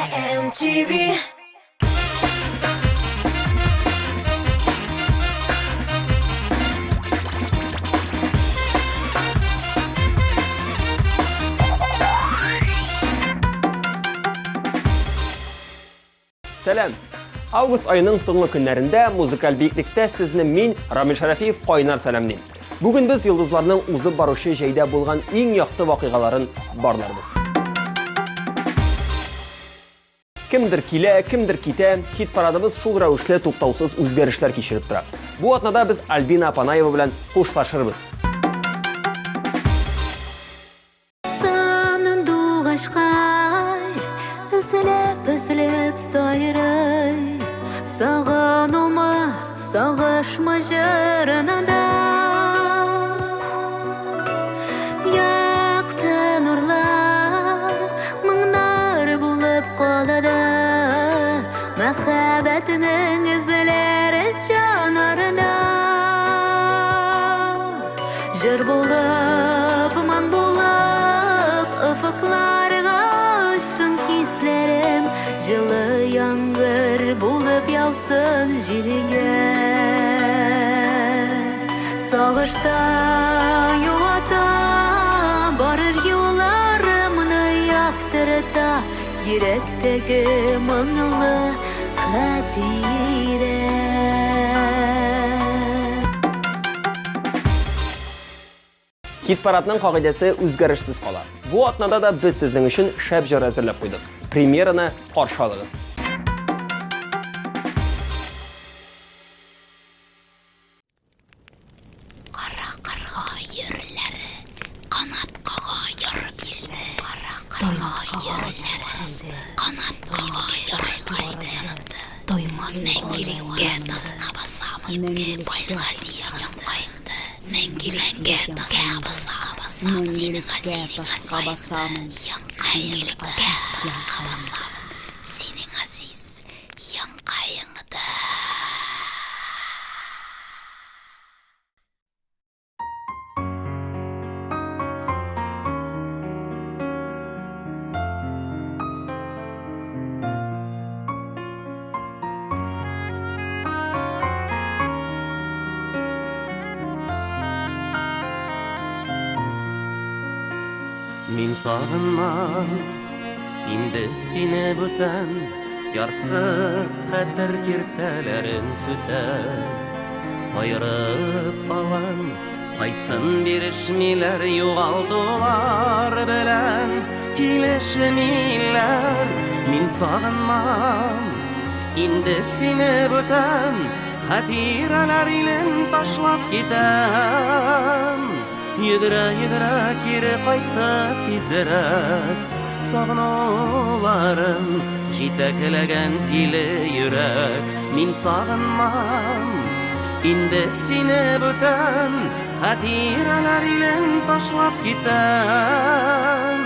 MTV. Сәлем! Август айының соңғы күннәрендә музыкаль биеклектә сезне мин, Рамил Шарафиев, кайнар сәламлыйм. Бүген без йолдызларның узып баручы җәйдә булган иң якты вакыйгаларын барларбыз. Кемдер килә, кемдер китә, хит-парадыбыз шул рәвешле туктаусыз үзгәрешләр кичереп тора. Бу атнада без Альбина Апанаева белән хушлашырбыз. Üzülüp sayrı Sağanıma sağışma jarınada Yaktı nurlar Mыңnar bulup qolada Мәхәббәтнең izləri жанарына Жыр булып, ман булып Ufuklarga uçsun hislerim Жылы яңгыр булып яусын җилегә Сагышта юата барыр юлларымны яктырта Йөрәктәге моңлы хатирә Хит-парадның кагыйдәсе үзгәрешсез кала. Бу атнада да без сезнең өчен шәп җыр әзерләп куйдык. Премьераны каршы алыгыз. Кара-карга йөрләр, канат кага ярып илде. Кара-карга йөрләр, канат кага ярып илде. Тоймас мәңгелеккә тасқа басам, байласыз янфайыңды. Мәңгелеккә тасқа басам, синең азиз янфайыңды. Мәңгелеккә тасқа басам, синең азиз янфайыңды. Мин сагынмам инде сине бүтән Ярсы хәтер киртәләрен сүтәр Айырып алам Кайсын бирешмиләр югалдылар белән Килешмиләр Мин сагынмам инде сине бүтән Хатирәләр илен ташлап китәм Йөгерә-йөгерә кире кайтты тизрәк Сагынуларын җитәкләгән тиле йөрәк Мин сагынмам инде сине бүтән Хатирәләр илен ташлап китәм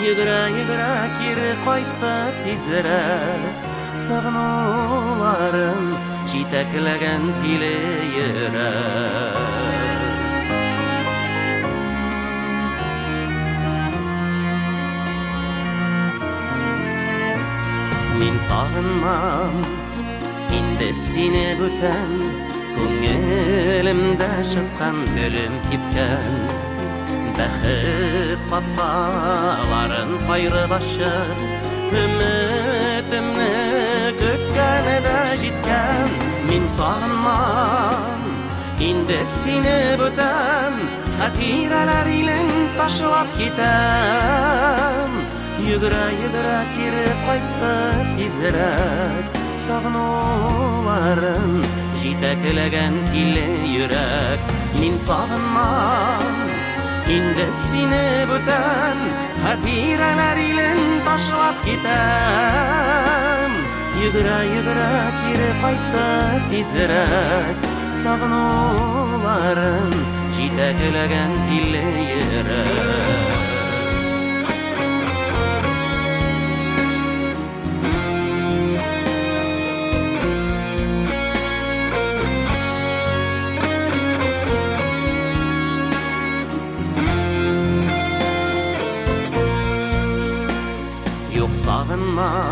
Йөгерә-йөгерә кире кайтты тизрәк Сагынуларын җитәкләгән тиле йөрәк Мин сагынмам инде сине бүтән Күңелемдә шытқан белем кипкән Бәхет капкаларын кайрып ачып Өмөтемне көткәне дә җиткән Мин сагынмам инде сине бүтән Хатирәләр илен ташлап китәм Йөгерә-йөгерә кире кайтты тизрәк Сагынуларын җитәкләгән тиле йөрәк Мин сагынмам инде сине бүтән Хатирәләр илен ташлап китәм Йөгерә-йөгерә кире кайтты тизрәк Сагынуларын җитәкләгән тиле йөрәк Юк сагынмам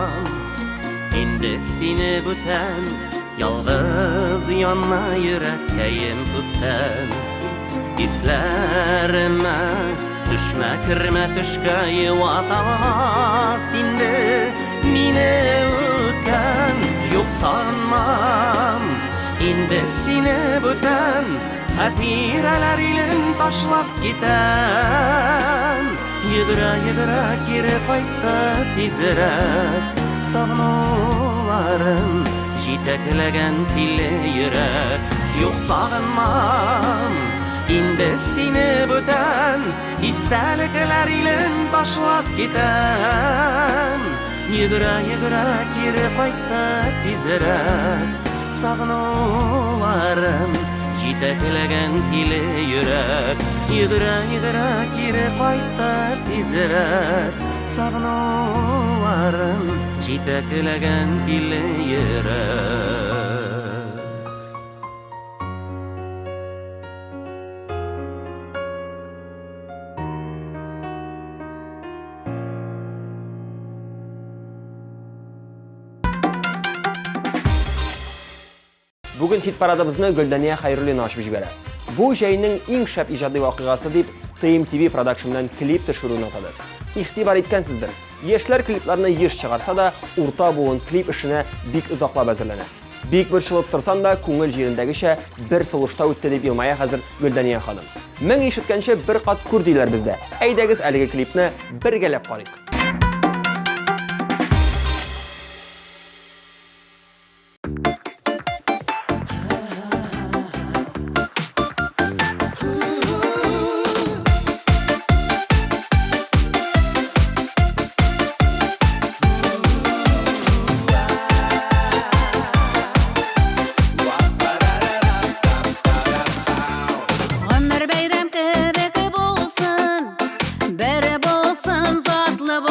Indi seni büten yalğız yanna yüreğim tutan İslerime düşme kirme düşke yuvatas indi mine ötken yok sanmam indi seni büten hatireler ilin taşlap giden yıdıra yıdıra geri kaytta tizirek Sağnularım jiteklegen tille yürek yok sağınmam indi seni büten istelikler ilin taşlap giden yıdıra yıdıra geri kaytta tizirek Sağnularım jiteklegen tille yürek yıdıra yıdıra geri kaytta tizirek Sağnularım jiteklegen tille yürek Bugün hit paradımızını Göldeniye Xayrulin açıp jibere. Bu jayının eng şap ijadi vaqigasi deb TMTV Production'dan klip tışırını atadı. İxtibar etkensizdir. Yeşler kliplerini yeş çıkarsa da orta boğun klip işine bik uzaqlab hazırlanır. Bik bir şılıp tursan da ko'ngil jerindegiçe bir sılışta ötті deb yılmaya hazır Göldeniye hanım. Мен eshitgancha bir qat kur deylar bizda. Aydagiz aligi klipni birgalab qaraylik. Ömür bayram kıvık bolsun, biri bolsun zatlı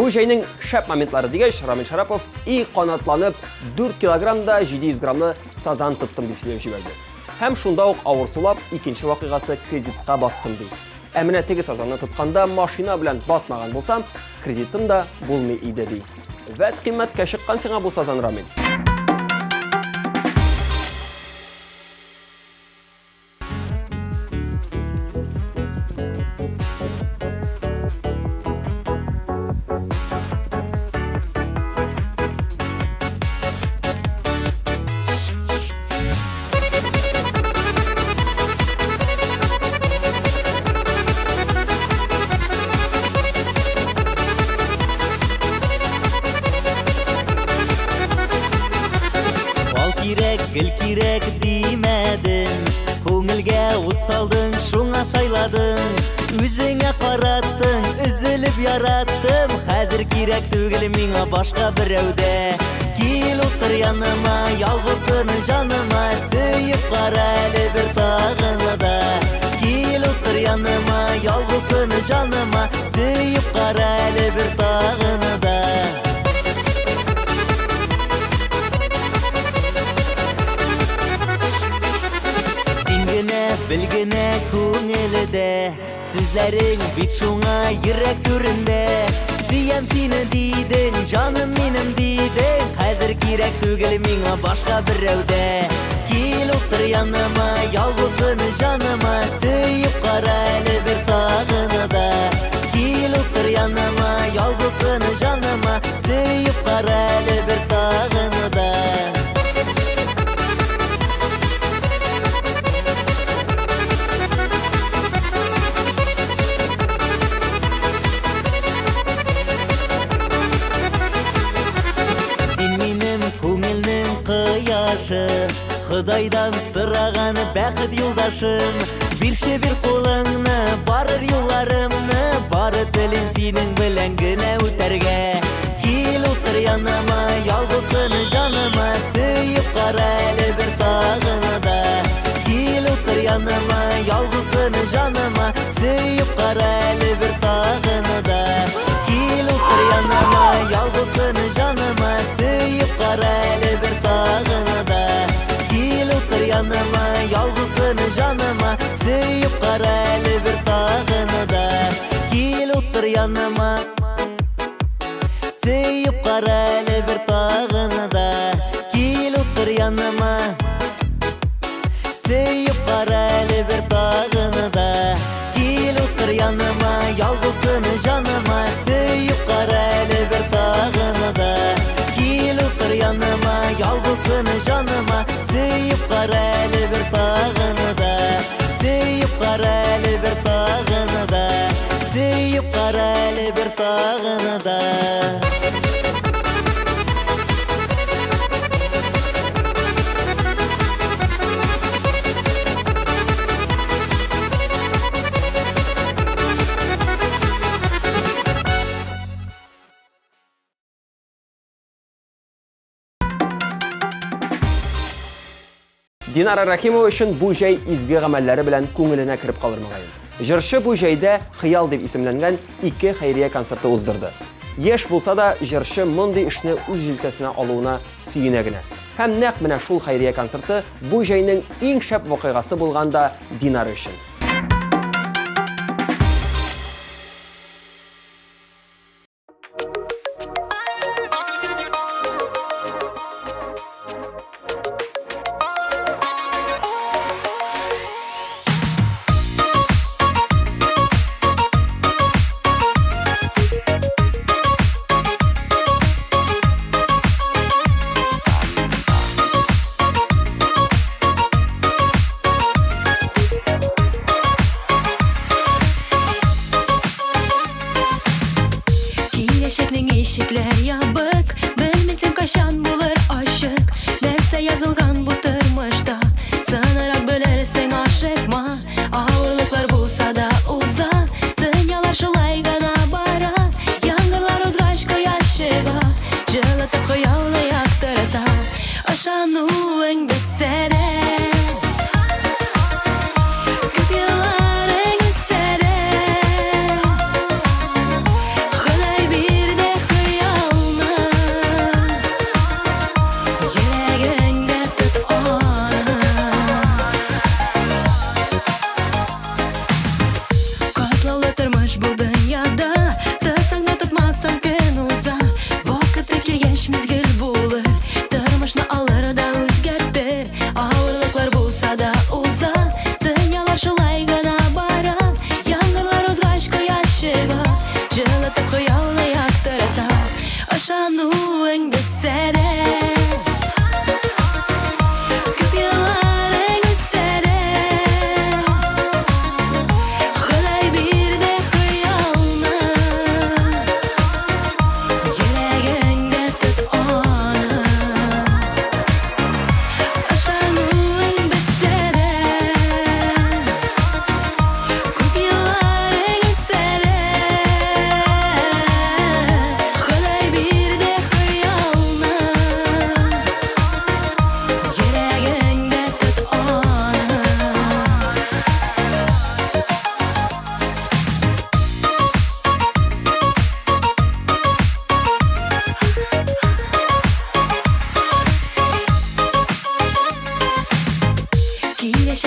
Бу җәйнең шәп моментлары дигәч, Рамил Шарапов и канатланып 4 килограммда 700 граммлы сазан тоттым дип сөйләп җибәрде. Һәм шунда ук авыр сулап, икенче вакыйгасы кредитка баттым ди. Ә менә теге сазанны тотканда машина белән батмаган булсам, кредитым да булмый иде ди. Вәт кыйммәткә чыккан сиңа бу сазан, Рамил. Гел кирәк димәдең, күңелгә ут салдың, шуңа сайладың. Үзеңә караттың, үзелеп яраттым. Хәзер кирәк түгел миңа башка берәүдә. Кил утыр яныма, ялгызын җаныма, сөеп кара әле бер тагыны да. Кил утыр яныма, ялгызын җаныма, сөеп кара әле бер тагыны да. Bilgine күңелдә, сүзләрең бит шуңа йөрәк түрендә. Сөям сине дидең, җаным минем дидең. Хәзер кирәк түгел миңа башка берәүдә. Кил утыр яныма, ялгызын җаныма, сөеп кара әле бер тагыны да. Кил утыр яныма, ялгызын җаныма, сөеп кара әле бер тагыны да. Хыдайдан сыраган бәхет юлдашым, бирче бир кулыңны, барыр юлларымны, бары телим синең белән генә үтәргә. Кил утыр яныма, ялгызын җаныма, сөеп кара әле бер тагыны да. Кил утыр яныма, ялгызын җаныма, сөеп кара әле бер тагыны да. Кил утыр яныма, ялгызын җаныма, сөеп кара әле бер тагыны да. Кил утыр яныма, ялгызын җаныма, сөеп кара әле бер тагыны да. Кил утыр яныма, сөеп кара әле бер тагыны да. Кил утыр яныма, сөеп кара әле бер тагыны да. Кил утыр яныма, ялгызын җаныма, сөеп кара әле бер тагыны да. Кил утыр яныма, ялгызын җаныма, сөеп кара әле бер тагыны да. Сөеп кара әле бер тагыны да. Сөеп кара әле бер тагыны да. Динара Рахимова өчен бу җәй изге гамәлләре белән күңеленә кереп калыр мөгаен. Җырчы бу җәйдә «Хыял» дип исемләнгән 2 хәйрия концерты уздырды. Яшь булса да, җырчы мондый эшне үз җилкәсенә алуына сөенә генә. Һәм нәкъ менә шул хәйрия концерты бу җәйнең иң шәп вакыйгасы булганда Динара өчен.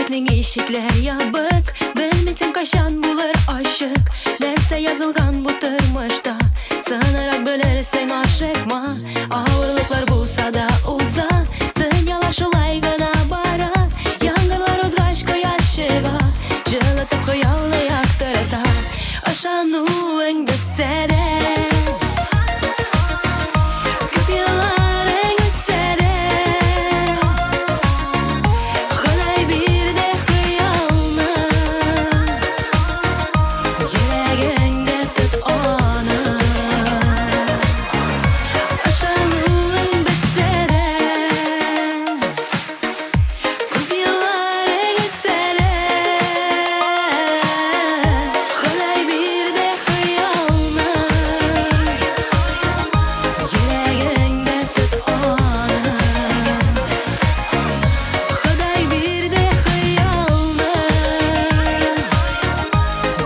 Йөрәкнең ишекләр ябык, белмисең кайчан булыр ачык. Нәрсә язылган бу тормышта, сынарак белерсең ашыкма. Авырлыклар булса да уза, дөньялар шулай гына бара. Яңгырлар узгач кояш чыга, җылытып хыялны яктырта. Ышануың бетсә дә, күп елларың үтсә дә, Ходай бирде хыялны, йөрәгеңдә тот аны. Ышануың бетсә дә, күп елларың үтсә дә, Ходай бирде хыялны, йөрәгеңдә тот аны. Ходай бирде хыялны,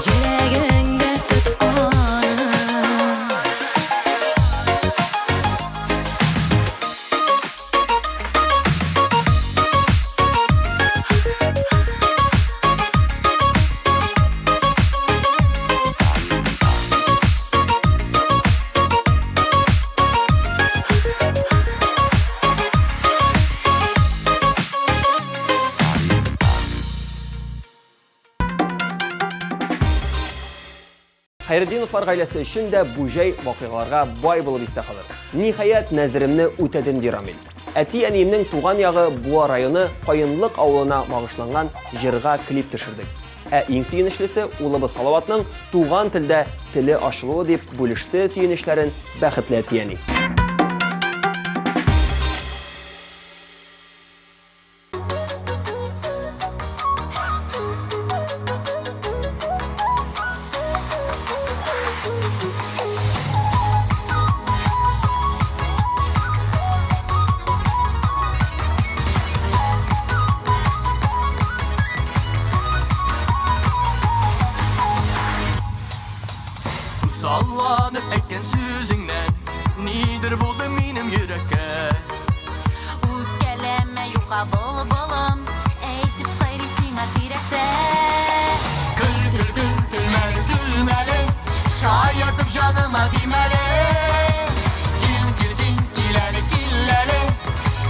йөрәгеңдә тот аны. Хайретдиновлар гаиләсе өчен дә бу җәй вакыйгаларга бай булып истә калыр. Ниһаять, нәзеремне үтәдем ди Рамил. Әти-әниемнең туган ягы Буа районы Каенлык авылына багышланган җырга клип төшердек. Ә иң сөенечлесе улыбыз Салаватның туган телдә теле ачылуы дип бүлеште сөенечләрен бәхетле әти-әни. Sallanıp etken sözünden Nidir buldu benim yürekке Үпкәләмә юка булып, әйтеп сайрый сиңа тирәктә. Gül gül gül gülmeli gülmeli Şayırtıp canıma dimeli Gil gil gil gileli gilleli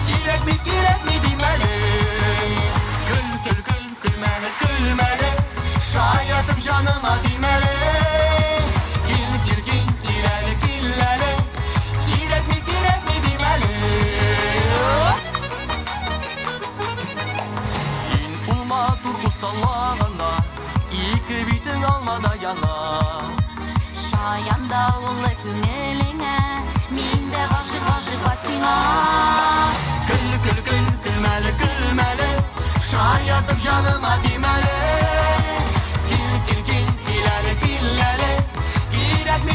Girek mi dimeli Gül gül gül gülmeli gülmeli Şayırtıp canıma dimeli Gil gil gil gileli gilleli Girek mi dimeli Sin ulma dur usallağında İki bitin almada yana Шаян улы күңелеңә, мин дә гашык сиңа. Gül gül gül gülmeli gülmeli Şayırtıp canıma dimeli Gil gil gil gileli gilleli Girek mi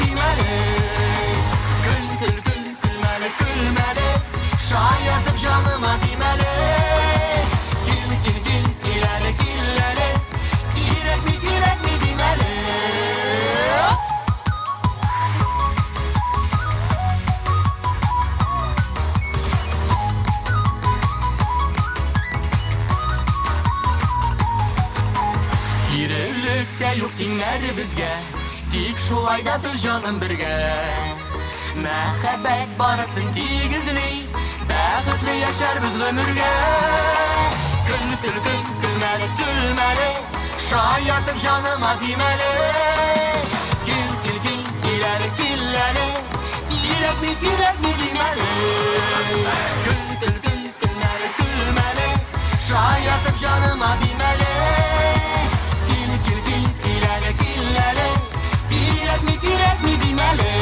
dimeli Gül gül gül gülmeli gülmeli Şayırtıp canıma dimeli Gil gil gil gileli gilleli Girek mi dimeli Girevlikte yok dinler bizge Dik şulay da biz canım birge Mehabbet barasın tigizli Bәхетле yaşar biz ömürge Gül gül gül gülmeli gülmeli Şayırtıp canıma dimeli Gil gil gil gileli gilleli Girek mi dimeli Gül gül gül gülmeli gülmeli Şayırtıp canıma dimeli Gil gil gil gileli gilleli Girek mi dimeli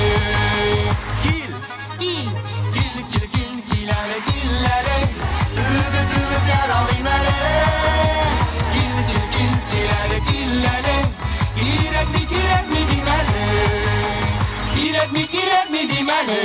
Gil Gil, gil gil gil gileli gilleli Übüp yaralayım ele Gil gil gil gileli gilleli Girek mi dimeli Girek mi dimeli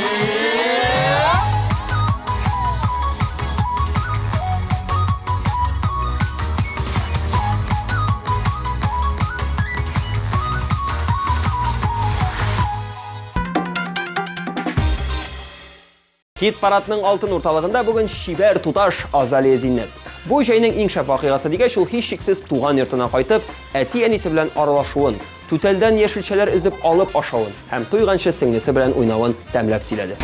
Хит парадның алтын урталыгында бүген шибәр туташ Азалия Зиннәт. Бу җәйнең иң шәп вакыйгасы дигәч, ул һичшиксез туган йортына кайтып, әти-әнисе белән аралашуын, түтәлдән яшелчәләр өзеп алып ашавын һәм туйганчы сеңлесе белән уйнавын тәмләп сөйләде.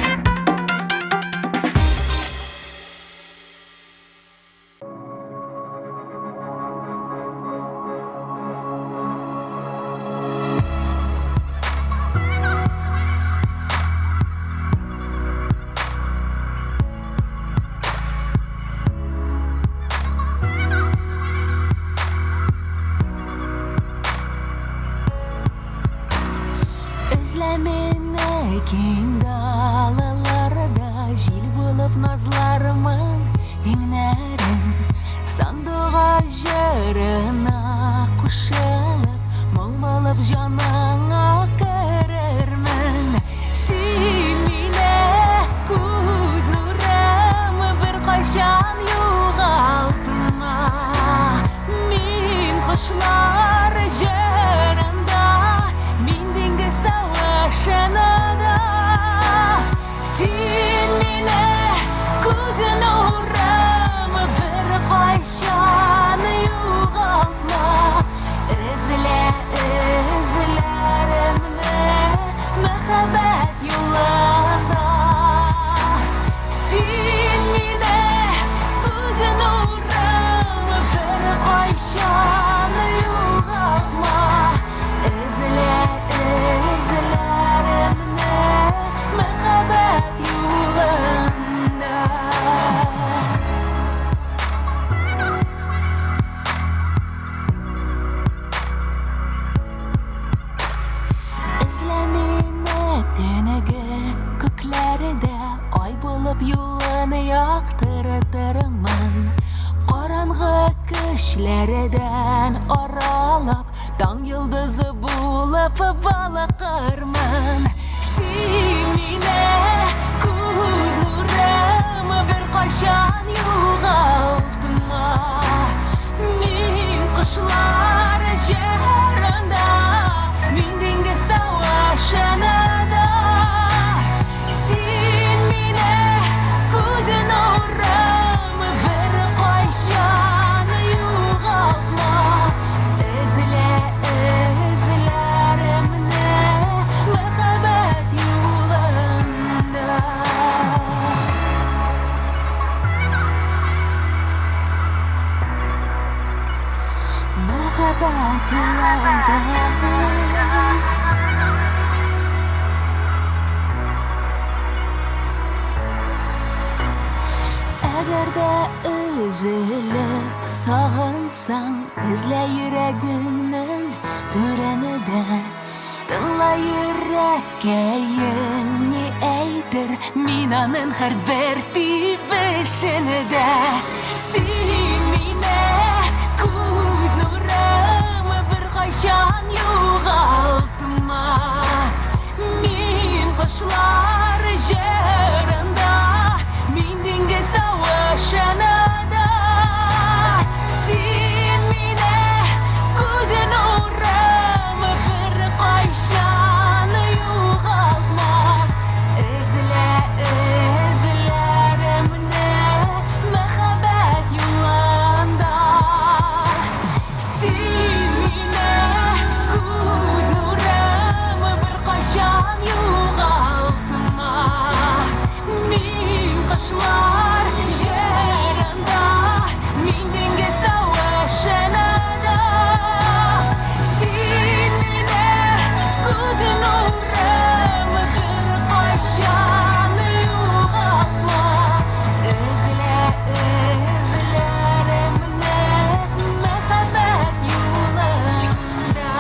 Özlemine kin dağlarında jil bulup nazlarımın inlerin sandığa jarına kuşalıp mong bulup canına kırırmın simine kuz nuramı bir kaşan yuğaltma min kuşlar jarında min dingiz Şanada sin mine kuzun uğramı bir kaşanı yuğalma izlerimle mehabbet yolunda sin mine kuzun uğramı bir kaşanı yuğalma izlerimle mehabbet yolunda İzlemine denege köklerde ay bulup yolunu yaktırtırman Karanlık köşklerden aralap Tan yıldızı bulup balıkırman Simine kuz nuramı bir kaşan yuğaltma Min kışlar jarında Min dingiz tavaşanada Simine kuz nuramı bir kaşan yuğaltma mehabbet yolunda Eğer de üzülüp sağınsan izle yüreğinin düreninden Tınla yürekке yeni eydir Minanın her bir tibişini de Simine kuz nuramı bir kaşan yuğaltma Min kışlar jarında Min dingiz tavaşanada Simine kuz nuramı bir kaşan yuğaltma izlerimle mehabbet yolunda Simine kuz nuramı bir kaşan yuğaltma Min kışlar jarında Min dingiz tavaşanada Simine kuz nuramı bir kaşan yuğaltma izlerimle mehabbet yolunda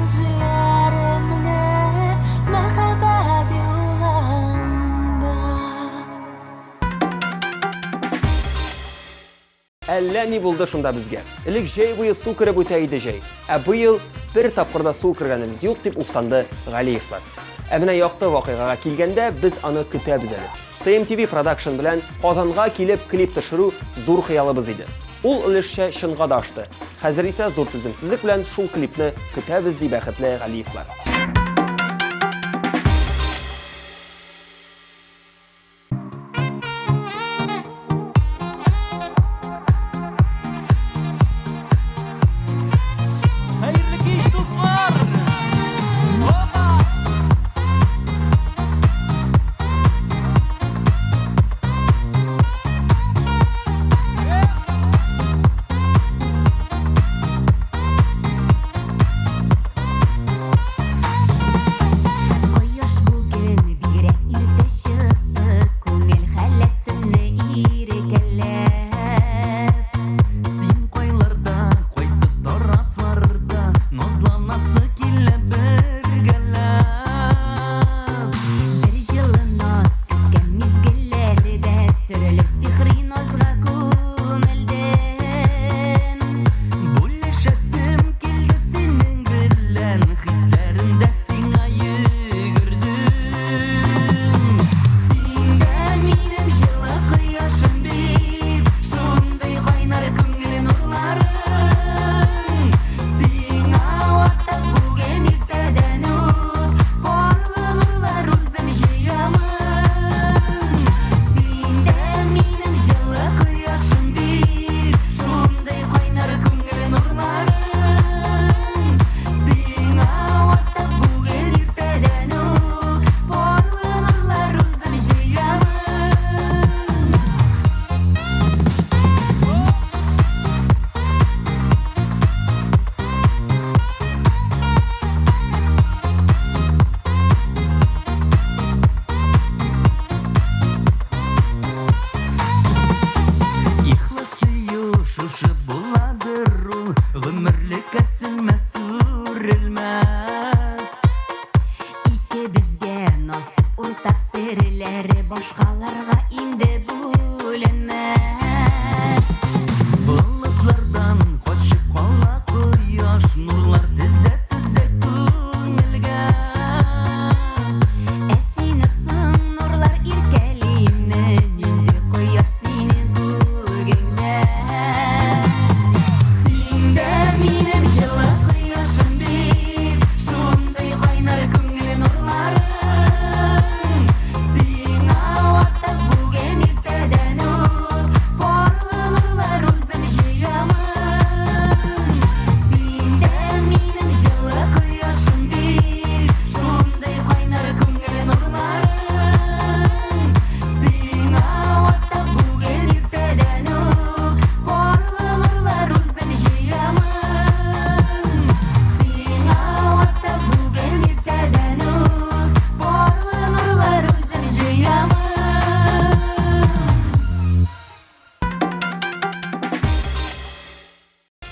izlerimle mehabbet yolunda Әллә ни булды шунда безгә. Элек җәй буе су кереп үтә иде җәй. Ә бу ел бер тапкырда су кергәнебез юк дип уфтанды Галиевлар. Ә менә якты вакыйгага килгәндә без аны көтәбез әле. TMTV Production белән Казанга килеп клип төшерү зур хыялыбыз иде. Ул өлешчә чынга да ашты. Хәзер исә зур түземсезлек белән шул клипны көтәбез ди бәхетле Галиевлар.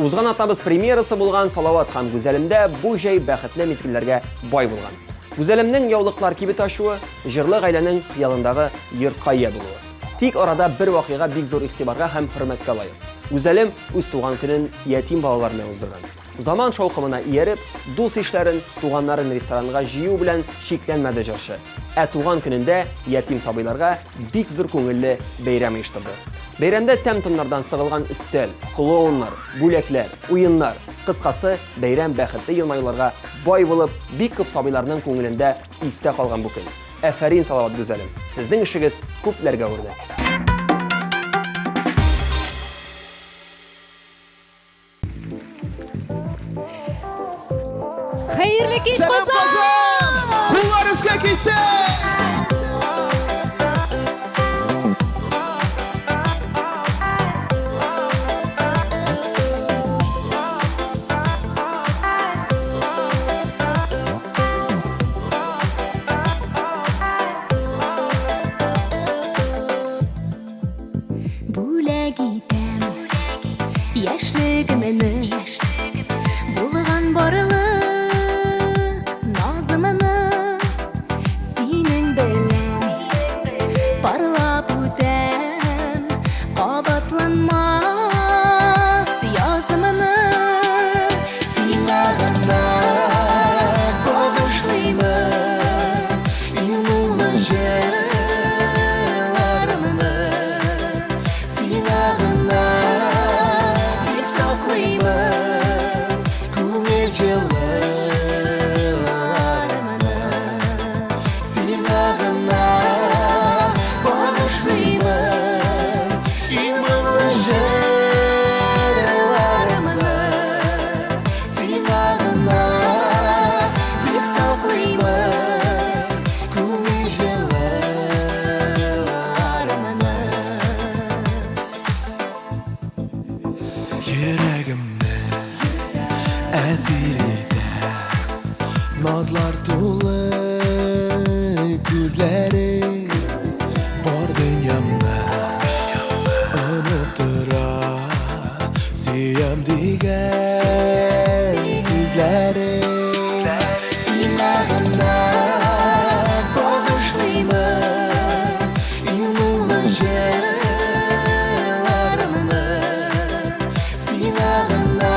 Узган атабыз премьерасы булган Салават һәм Гүзәлемдә бу җәй бәхетле мизгелләргә бай булган. Гүзәлемнең яулыклар кибе ташуы, җырлы гаиләнең хыялындагы йортка ия булуы. Тик арада бер вакыйга бик зур игътибарга һәм хөрмәткә лаек. Гүзәлем үз туган көнен ятим балалар белән уздырган. Заман шаукымына ияреп, дус-ишләрен, туганнарын ресторанга җыю белән шикләнмәде җырчы. Ә туган көнендә ятим сабыйларга бик зур күңелле бәйрәм оештырды. Бәйрәмдә тәм-томнардан сыгылган өстәл, клоуннар, бүләкләр, уеннар, кыскасы бәйрәм бәхетле елмаюларга бай булып, бик күп сабыйларның күңелендә истә калган бу көн. Әфәрин, Салават Гүзәлем, сезнең эшегез күпләргә үрнәк. Хәерле кич, Сәлам Казан! Казан! Куллар өскә китте! Бүләк итәм яшьлегемне, булган барлык назымны, синең белән парлап үтәм кабатланмас язымны. Сиңа гына багышлыймын юллы җырларымны, сиңа гына бик саклыймын күңел җылыларымны, сиңа гына багышлыймын юллы җырларымны, сиңа гына бик саклыймын күңел җылыларымны. Йөрәгемне әсир итә назлар тулы күзләрең, бар дөньямны оныттыра сөям дигән сүзләрең. Сиңа гына багышлыймын юллы җырларымны, сиңа гына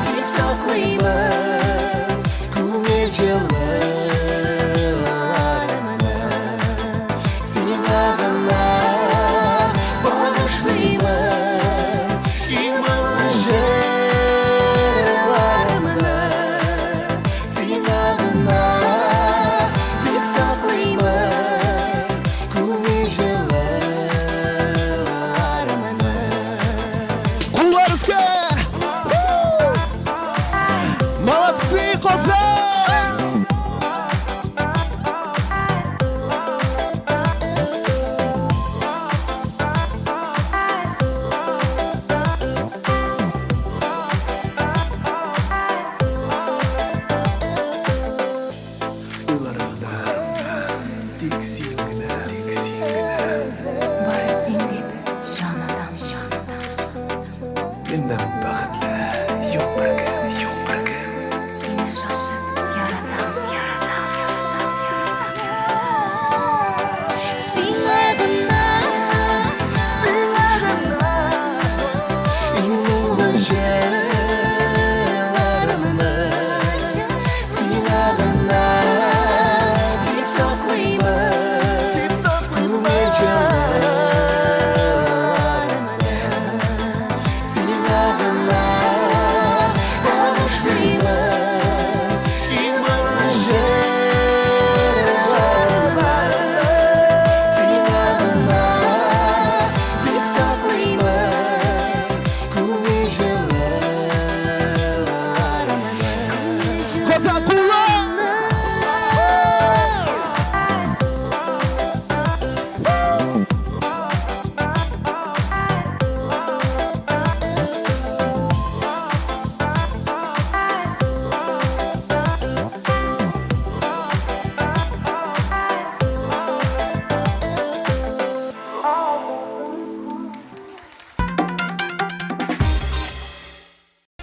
бик саклыймын күңел җылыларымны, сиңа гына багышлыймын юллы җырларымны.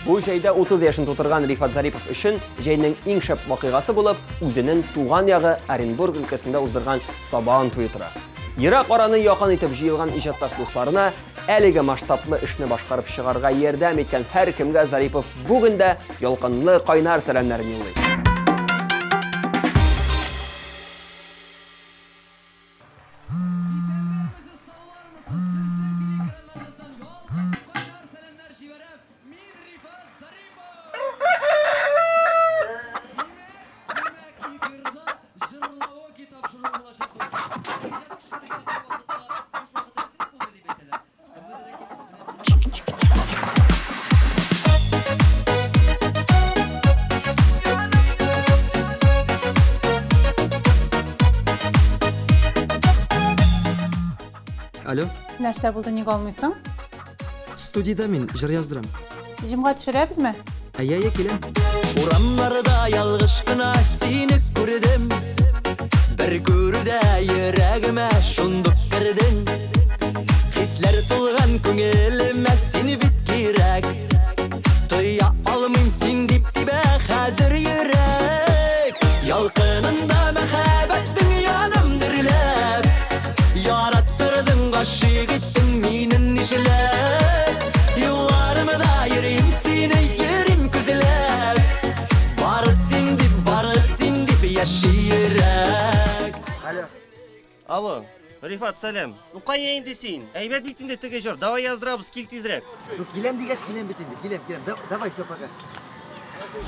Бу җәйдә 30 яшын тутырган Рифат Зарипов өчен җәйнең иң шәп вакыйгасы булып, үзенең туган ягы Оренбург өлкәсендә уздырган Сабан туе тора. Ерак араны якын итеп җыелган иҗатташ дусларына әлеге масштаблы эшне башкарып чыгарга ярдәм иткән һәр кемгә Зарипов бүген дә ялкынлы кайнар сәламнәрен юллый. Алло, Нәрсә булды, ник алмыйсың? студияда мин җыр яздырам. Җимга төшерәбезме? Әйе, киләм. Урамнарда ялгыш кына сине күрдем. Бер күрүдә йөрәгемә шундук кирдең. Хисләр тулган күңелемә сине бит кирәк. Тоя алмыйм син дип тибә хәзер йөрәк. Ялкынында мәхәббәтең яным дөрләп. Яраттырдың гашык иттең минен нишләп. Юлларымда йөрим сине йөрим күзләп. Бары син дип яши йөрәк. Алло, Рифат, сәлем. Ну кая инде син? Әйбәт бит инде теге җыр. Давай яздырабыз, кил тизрәк. Киләм дигәч киләм бит инде. Киләм. Давай, все, пока.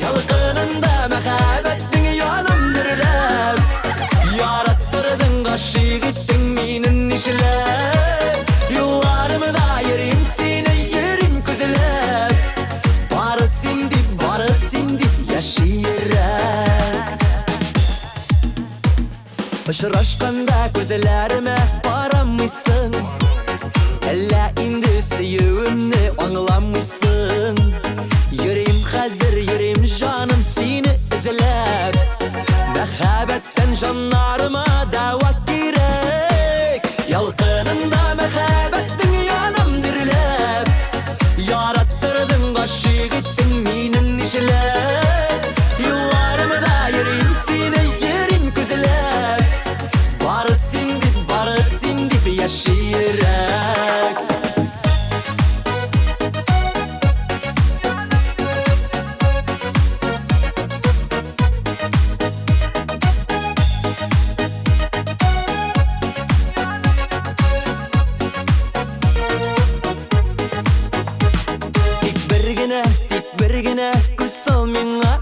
Ялкынында мәхәббәтең яным дөрләп. Яраттырдың гашык иттең минен нишләп. Юлларымда йөрим сине йөрим күзләп. Бары син дип яши йөрәк. Очрашканда күзләремә карамыйсың. Әллә инде сөюемне аңламыйсың. Йөрим хәзер йөрим җаным сине эзләп. Мәхәббәттән җаннарыма дәва кирәк. Ялкынында мәхәббәтең яным дөрләп. Яраттырдың гашык иттең минен нишләп. Юлларымда йөрим сине йөрим күзләп. Бары син дип яши йөрәк. Тик бер генә күз сал миңа.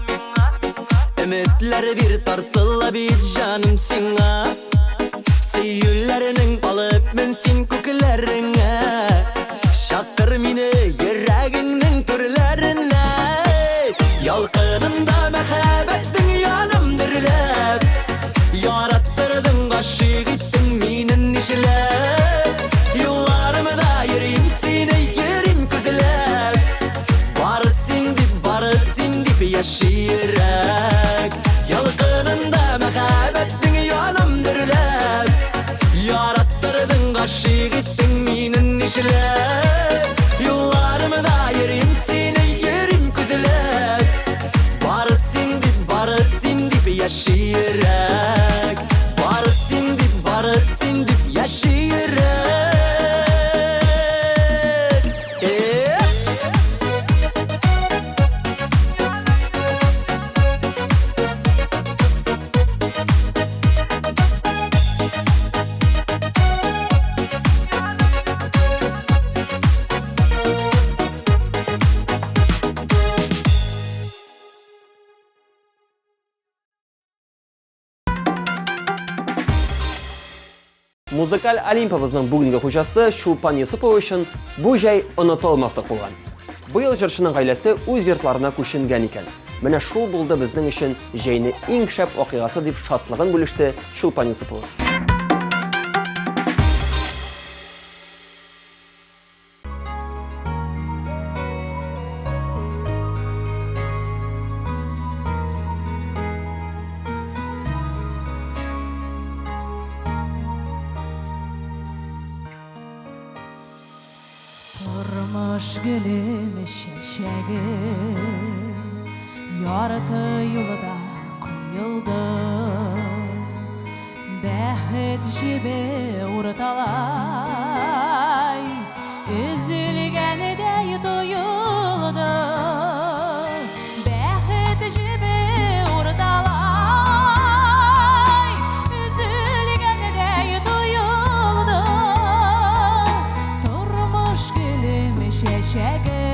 Өметләр бир тартыла бит җаным сиңа. Сөюләрнең алып мен син күкләреңә. Шакыр мине йөрәгеңнең төрләренә. Ялкынында мәхәббәтең яным дөрләп. Яраттырдың гашык иттең минен нишләп. Юлларымда йөрим сине йөрим күзләп. Бары син дип яши йөрәк. Ялкынында мәхәббәтең яным дөрләп. Яраттырдың гашык иттең минен нишләп. Юлларымда йөрим сине йөрим күзләп. Бары син дип яши йөрәк. Бары син дип яши йөрәк. Музыкаль Олимпиябызның бүгенге хуҗасы Чулпан Йосипов өчен бу җәй онытылмаслык булган. Быел җырчының гаиләсе үз йортларына күченгән икән. Менә шул булды безнең өчен җәйне иң шәп вакыйгасы дип шатлыгын бүлеште Чулпан Йосипов. Turmuş gülüm şeşegi Yarıtı yolda koyuldu Bəhət jibi urtalay Üzülgəni dey duyuldu Bəhət jibi urtalay Üzülgəni dey duyuldu Turmuş gülüm şeşegi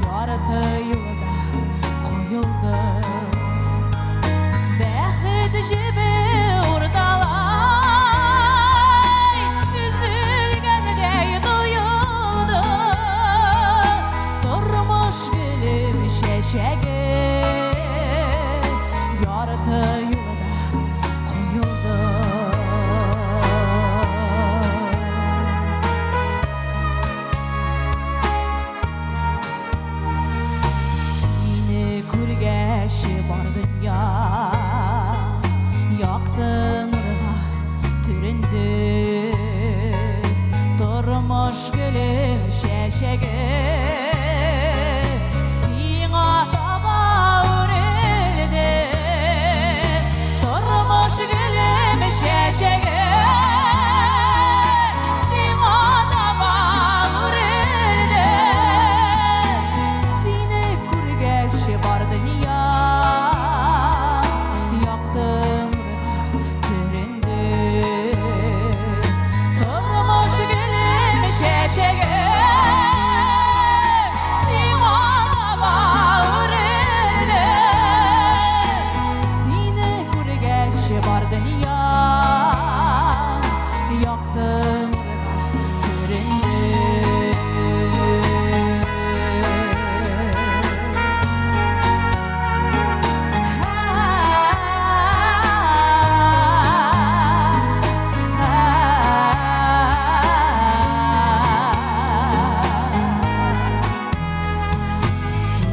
Yarıtı yolda koyuldu Bəhət jibi urtalay Üzülgəni dey duyuldu Turmuş gülüm şeşegi Yarıtı yolda koyuldu Seni kurgeşi var dünya Yaktın nurga türündü Turmuş gülüm şeşegi Sina taba uğrildi Turmuş gülüm şeşegi Sina taba uğrildi Seni kurgeşi var dünya Yaktın türündü Turmuş gülüm şeşegi Sina taba uğrildi Seni kurgeşi var dünya Yaktın türündü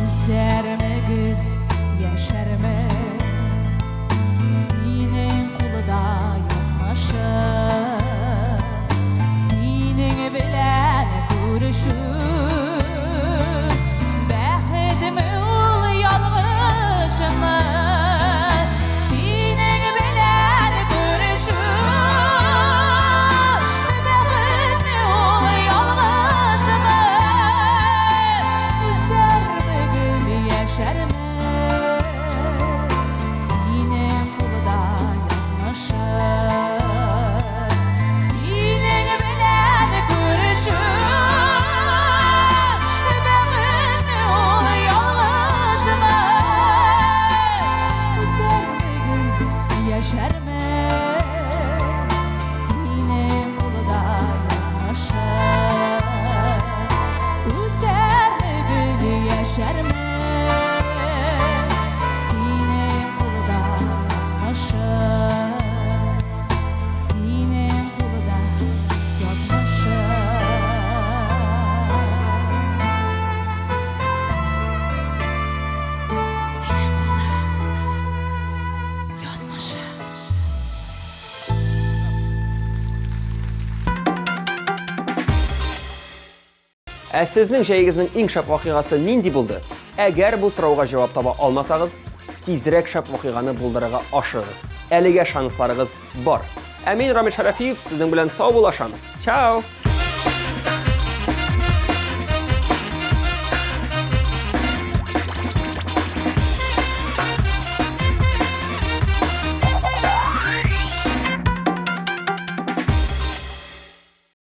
Üzerime gül yaşarımı Senin kulda yazmışım Senin bilen görüşüm Bəhətimi ul yalmışımı Senin bilen görüşüm Bəhətimi ul yalmışımı Üzerime gül yaşarımı Senin kulda yazmışım Senin bilen görüşüm Bəhətimi ol yalmışımı Üzerime gül yaşarımı Senin kulda yazmışım Üzerime gül yaşarımı Senin kulda yazmışım Senin kulda yazmışım Senin kulda yazmışım Sizning şəyinizin eng şap vaqigasi nindi buldu? Əgər bu soruğa cavab tapa almasağız, tezrək şap vaqigani buldurağa aşırığız. Əliga şanslarınız var. Əmin Ramil Şərəfiyev sizin bilən sağ olaşan. Ciao.